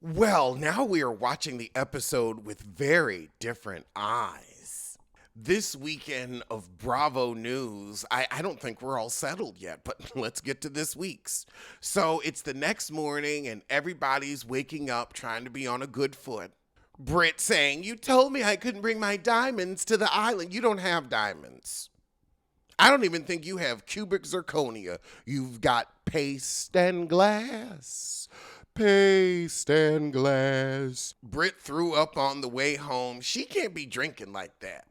Well, now we are watching the episode with very different eyes. This weekend of Bravo News, I don't think we're all settled yet, but let's get to this week's. So it's the next morning, and everybody's waking up trying to be on a good foot. Britt saying, "You told me I couldn't bring my diamonds to the island. You don't have diamonds. I don't even think you have cubic zirconia. You've got paste and glass. Paste and glass." Britt threw up on the way home. She can't be drinking like that.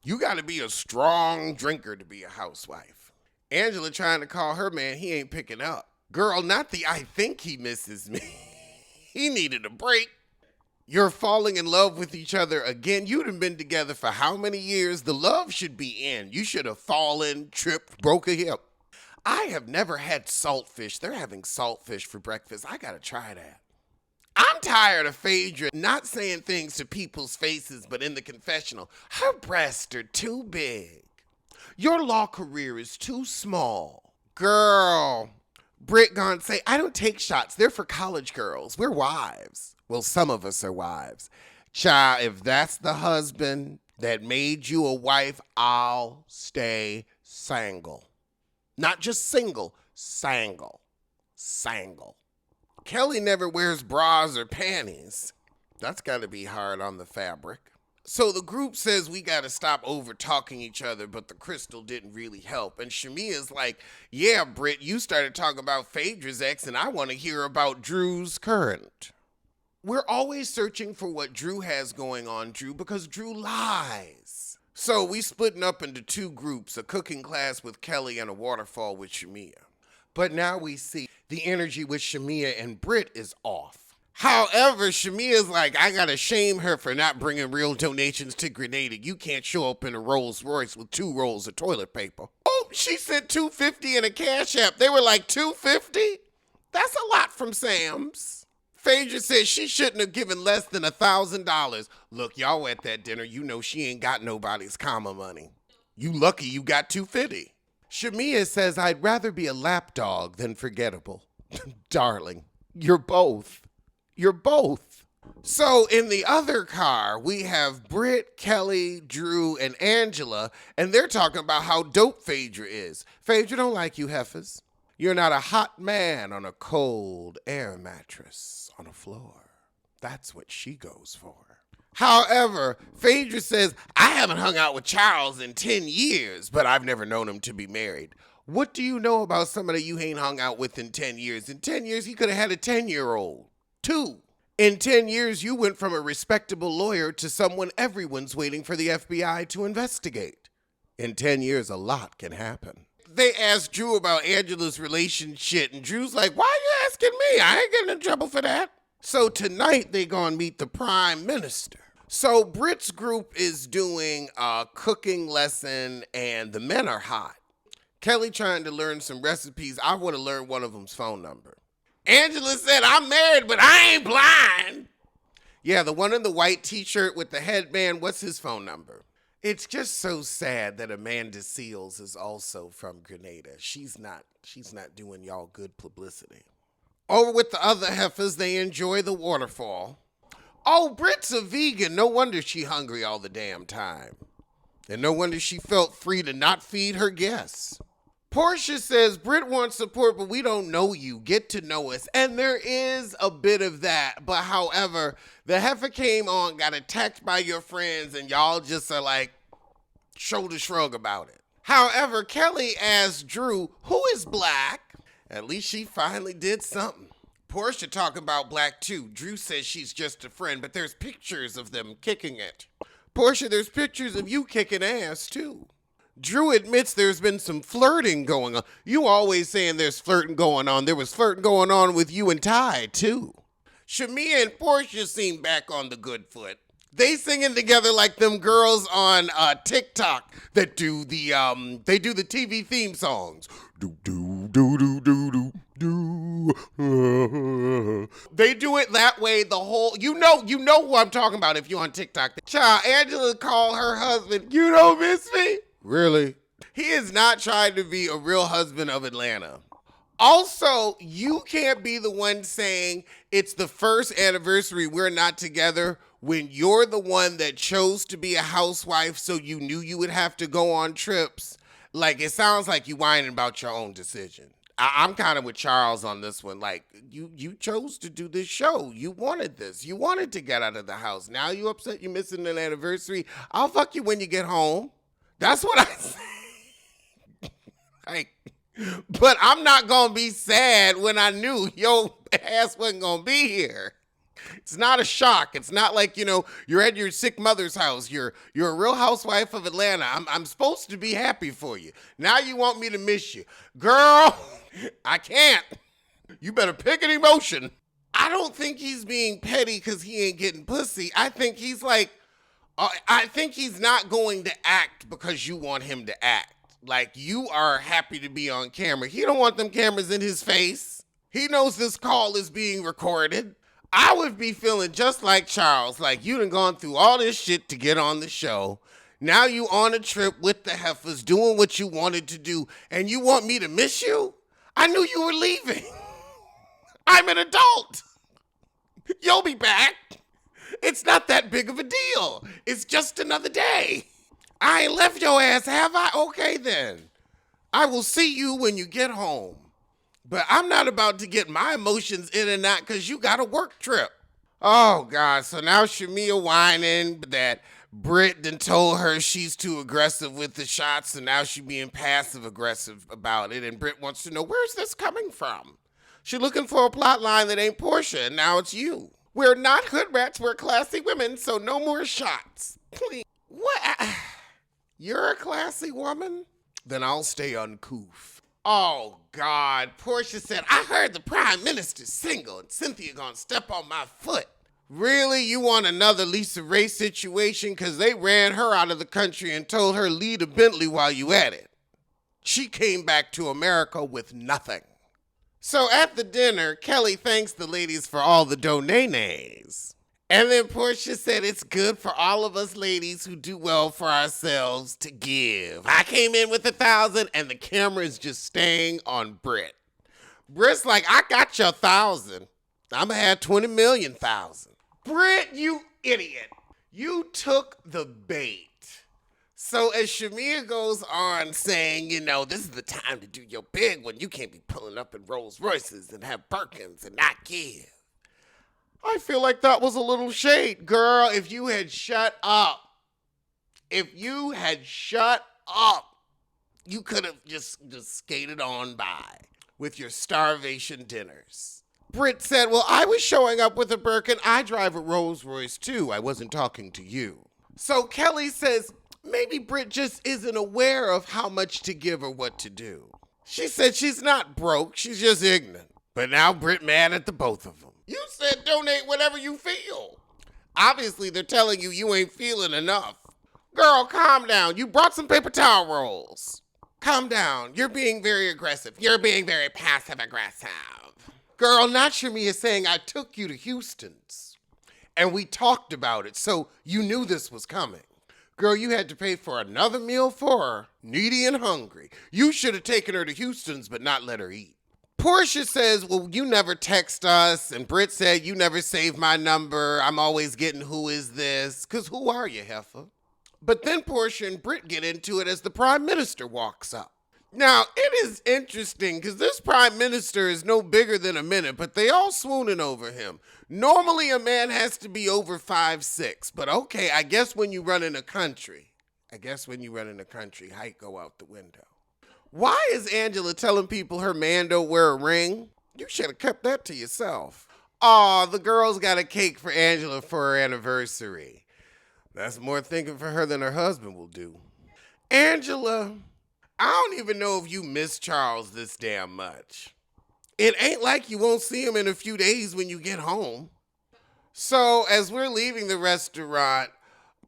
You got to be a strong drinker to be a housewife. Angela trying to call her man, he ain't picking up. Girl, not the "I think he misses me." He needed a break. You're falling in love with each other again. You'd have been together for how many years? The love should be in. You should have fallen, tripped, broke a hip. I have never had saltfish. They're having saltfish for breakfast. I gotta try that. I'm tired of Phaedra not saying things to people's faces, but in the confessional, her breasts are too big. Your law career is too small. Girl, Britt gonna say, "I don't take shots. They're for college girls. We're wives." Well, some of us are wives. Child, if that's the husband that made you a wife, I'll stay single. Not just single, sangle. Sangle. Kelly never wears bras or panties. That's got to be hard on the fabric. So the group says we got to stop over talking each other, but the crystal didn't really help. And Shamia's like, "Yeah, Britt, you started talking about Phaedra's ex, and I want to hear about Drew's current." We're always searching for what Drew has going on, Drew, because Drew lies. So we splitting up into two groups, a cooking class with Kelly and a waterfall with Shamia. But now we see the energy with Shamia and Britt is off. However, Shamia's like, "I gotta shame her for not bringing real donations to Grenada. You can't show up in a Rolls Royce with 2 rolls of toilet paper." Oh, she sent $250 in a Cash App. They were like, $250? That's a lot from Sam's. Phaedra says she shouldn't have given less than $1,000. Look, y'all at that dinner, you know she ain't got nobody's comma money. You lucky you got $250. Shamia says, "I'd rather be a lapdog than forgettable." Darling, you're both. You're both. So in the other car, we have Britt, Kelly, Drew, and Angela, and they're talking about how dope Phaedra is. Phaedra don't like you heifers. You're not a hot man on a cold air mattress on a floor. That's what she goes for. However, Phaedra says, "I haven't hung out with Charles in 10 years, but I've never known him to be married." What do you know about somebody you ain't hung out with in 10 years? In 10 years, he could have had a 10-year-old. 2. In 10 years, you went from a respectable lawyer to someone everyone's waiting for the FBI to investigate. In 10 years, a lot can happen. They asked Drew about Angela's relationship, and Drew's like, "Why are you asking me? I ain't getting in trouble for that." So tonight, they gonna meet the Prime Minister. So Britt's group is doing a cooking lesson, and the men are hot. Kelly trying to learn some recipes. I want to learn one of them's phone number. Angela said, "I'm married, but I ain't blind." Yeah, the one in the white t-shirt with the headband, what's his phone number? It's just so sad that Amanda Seales is also from Grenada. She's not doing y'all good publicity. Over with the other heifers, they enjoy the waterfall. Oh, Britt's a vegan. No wonder she hungry all the damn time. And no wonder she felt free to not feed her guests. Portia says, "Britt wants support, but we don't know you. Get to know us." And there is a bit of that. But however, the heifer came on, got attacked by your friends, and y'all just are like, shoulder shrug about it. However, Kelly asked Drew, "Who is Black?" At least she finally did something. Portia talking about Black too. Drew says she's just a friend, but there's pictures of them kicking it. Portia, there's pictures of you kicking ass too. Drew admits there's been some flirting going on. You always saying there's flirting going on. There was flirting going on with you and Ty, too. Shamia and Portia seem back on the good foot. They singing together like them girls on TikTok that do the TV theme songs. Do do do do do do do. They do it that way the whole. You know who I'm talking about if you're on TikTok. Child, Angela called her husband, "You don't miss me." Really? He is not trying to be a real husband of Atlanta. Also, you can't be the one saying it's the first anniversary we're not together when you're the one that chose to be a housewife, so you knew you would have to go on trips. Like, it sounds like you whining about your own decision. I'm kind of with Charles on this one. Like, you chose to do this show. You wanted this. You wanted to get out of the house. Now you upset you're missing an anniversary. I'll fuck you when you get home. That's what I say. Like, but I'm not going to be sad when I knew your ass wasn't going to be here. It's not a shock. It's not like, you're at your sick mother's house. You're a real housewife of Atlanta. I'm supposed to be happy for you. Now you want me to miss you. Girl, I can't. You better pick an emotion. I don't think he's being petty because he ain't getting pussy. I think he's like, I think he's not going to act because you want him to act. Like, you are happy to be on camera. He don't want them cameras in his face. He knows this call is being recorded. I would be feeling just like Charles, like you done gone through all this shit to get on the show. Now you on a trip with the heifers doing what you wanted to do, and you want me to miss you? I knew you were leaving. I'm an adult. You'll be back. It's not that big of a deal. It's just another day. I ain't left your ass, have I? Okay, then. I will see you when you get home. But I'm not about to get my emotions in and out because you got a work trip. Oh, God. So now Shamia whining that Britt done told her she's too aggressive with the shots, and now she being passive-aggressive about it. And Britt wants to know, where's this coming from? She looking for a plot line that ain't Portia, and now it's you. We're not hood rats, we're classy women, so no more shots. Please. What? You're a classy woman? Then I'll stay uncouth. Oh, God. Portia said, I heard the prime minister's single and Cynthia gonna step on my foot. Really? You want another Lisa Ray situation? Because they ran her out of the country and told her lead a Bentley while you at it. She came back to America with nothing. So at the dinner, Kelly thanks the ladies for all the donations. And then Portia said it's good for all of us ladies who do well for ourselves to give. I came in with 1,000 and the camera is just staying on Britt. Britt's like, I got your 1,000. I'm gonna have 20 million thousand. Britt, you idiot. You took the bait. So as Shamia goes on saying, this is the time to do your big one. You can't be pulling up in Rolls Royces and have Birkins and not give. I feel like that was a little shade. Girl, if you had shut up, you could have just skated on by with your starvation dinners. Britt said, well, I was showing up with a Birkin. I drive a Rolls Royce too. I wasn't talking to you. So Kelly says, maybe Britt just isn't aware of how much to give or what to do. She said she's not broke. She's just ignorant. But now Britt mad at the both of them. You said donate whatever you feel. Obviously, they're telling you ain't feeling enough. Girl, calm down. You brought some paper towel rolls. Calm down. You're being very aggressive. You're being very passive-aggressive. Girl, not Shamia saying I took you to Houston's. And we talked about it, so you knew this was coming. Girl, you had to pay for another meal for her, needy and hungry. You should have taken her to Houston's, but not let her eat. Portia says, well, you never text us. And Britt said, you never save my number. I'm always getting who is this? Because who are you, heifer? But then Portia and Britt get into it as the prime minister walks up. Now, it is interesting because this prime minister is no bigger than a minute, but they all swooning over him. Normally, a man has to be over 5'6", but okay, I guess when you run in a country, height go out the window. Why is Angela telling people her man don't wear a ring? You should have kept that to yourself. Aw, the girls got a cake for Angela for her anniversary. That's more thinking for her than her husband will do. Angela, I don't even know if you miss Charles this damn much. It ain't like you won't see him in a few days when you get home. So as we're leaving the restaurant,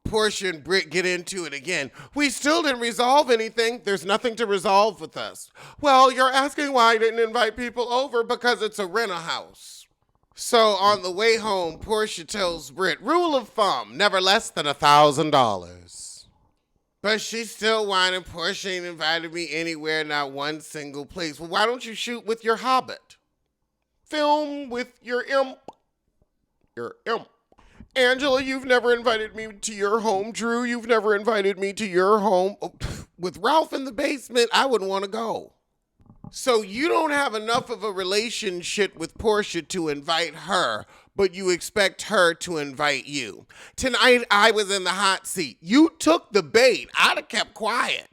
Portia and Britt get into it again. We still didn't resolve anything. There's nothing to resolve with us. Well, you're asking why I didn't invite people over because it's a rent-a-house. So on the way home, Portia tells Britt, rule of thumb, never less than $1,000. But she's still whining. Portia ain't invited me anywhere, not one single place. Well, why don't you shoot with your hobbit? Film with your imp. Your imp. Angela, you've never invited me to your home. Drew, you've never invited me to your home. Oh, with Ralph in the basement, I wouldn't want to go. So you don't have enough of a relationship with Portia to invite her, but you expect her to invite you. Tonight, I was in the hot seat. You took the bait. I'd have kept quiet.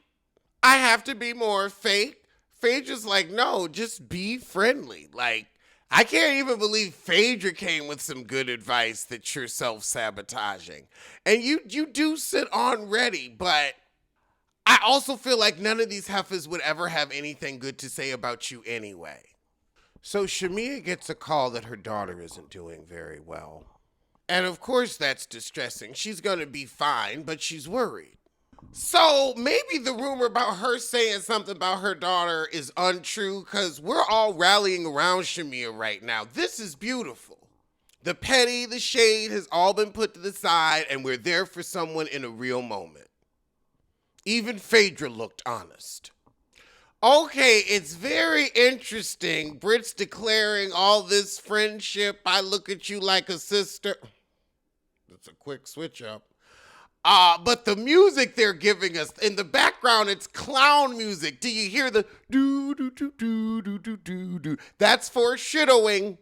I have to be more fake. Phaedra's like, no, just be friendly. Like, I can't even believe Phaedra came with some good advice that you're self-sabotaging. And you do sit on ready, but I also feel like none of these heifers would ever have anything good to say about you anyway. So Shamia gets a call that her daughter isn't doing very well. And of course that's distressing. She's going to be fine, but she's worried. So maybe the rumor about her saying something about her daughter is untrue because we're all rallying around Shamia right now. This is beautiful. The petty, the shade has all been put to the side, and we're there for someone in a real moment. Even Phaedra looked honest. Okay, it's very interesting. Brit's declaring all this friendship. I look at you like a sister. That's a quick switch up. But the music they're giving us, in the background, it's clown music. Do you hear the do-do-do-do-do-do-do-do? That's foreshadowing.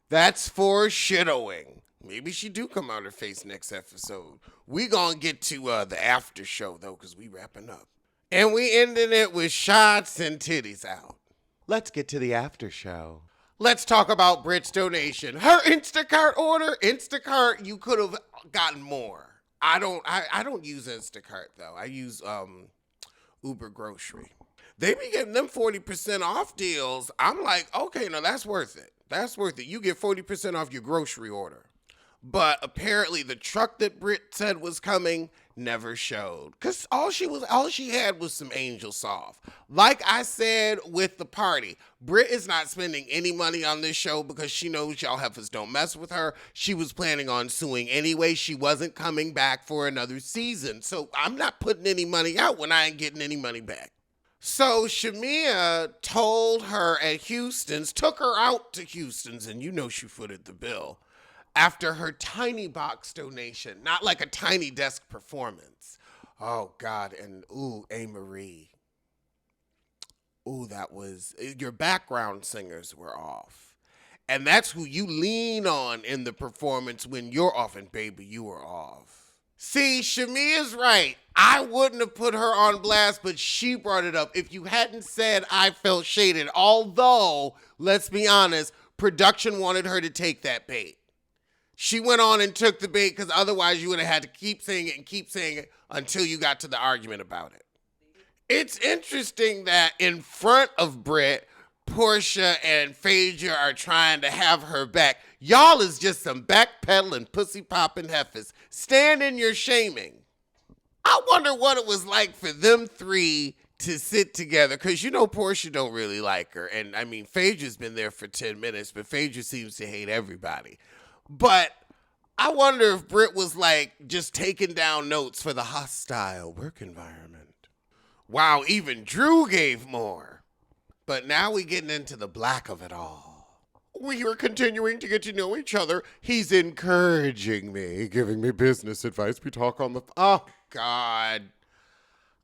That's foreshadowing. Maybe she do come out her face next episode. We gonna get to the after show, though, because we wrapping up. And we ending it with shots and titties out. Let's get to the after show. Let's talk about Brit's donation. Her Instacart order. Instacart, you could have gotten more. I don't use Instacart, though. I use Uber Grocery. They be getting them 40% off deals. I'm like, okay, no, that's worth it. That's worth it. You get 40% off your grocery order. But apparently the truck that Brit said was coming never showed. Because all she had was some angel soft. Like I said with the party, Brit is not spending any money on this show because she knows y'all heifers don't mess with her. She was planning on suing anyway. She wasn't coming back for another season. So I'm not putting any money out when I ain't getting any money back. So Shamia told her at Houston's, took her out to Houston's, and you know she footed the bill. After her tiny box donation, not like a tiny desk performance. Oh, God, and ooh, A-Marie. Ooh, that was, your background singers were off. And that's who you lean on in the performance when you're off, and baby, you were off. See, Shamia's right. I wouldn't have put her on blast, but she brought it up. If you hadn't said I felt shaded, although, let's be honest, production wanted her to take that bait. She went on and took the bait because otherwise you would have had to keep saying it until you got to the argument about it. It's interesting that in front of Brit, Portia and Phaedra are trying to have her back. Y'all is just some backpedaling, pussy-popping heifers. Stand in your shaming. I wonder what it was like for them three to sit together, because you know Portia don't really like her. And I mean, Phaedra's been there for 10 minutes, but Phaedra seems to hate everybody. But I wonder if Brit was like just taking down notes for the hostile work environment. Wow, even Drew gave more. But now we're getting into the black of it all. We are continuing to get to know each other. He's encouraging me, giving me business advice. We talk on the... Oh, God.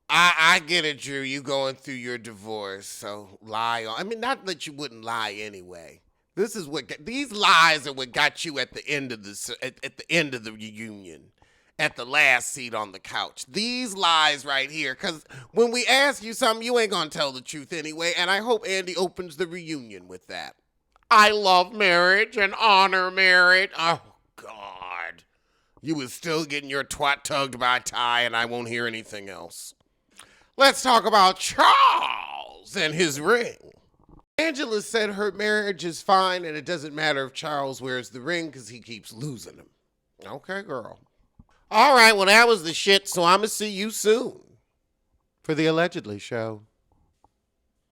I get it, Drew. You going through your divorce, so lie on... I mean, not that you wouldn't lie anyway. This is what these lies are what got you at the end of the reunion, at the last seat on the couch. These lies right here, because when we ask you something, you ain't gonna tell the truth anyway. And I hope Andy opens the reunion with that. I love marriage and honor marriage. Oh God, you was still getting your twat tugged by Ty, and I won't hear anything else. Let's talk about Charles and his ring. Angela said her marriage is fine and it doesn't matter if Charles wears the ring because he keeps losing them. Okay, girl. All right, well, that was the shit, so I'm going to see you soon for the Allegedly show.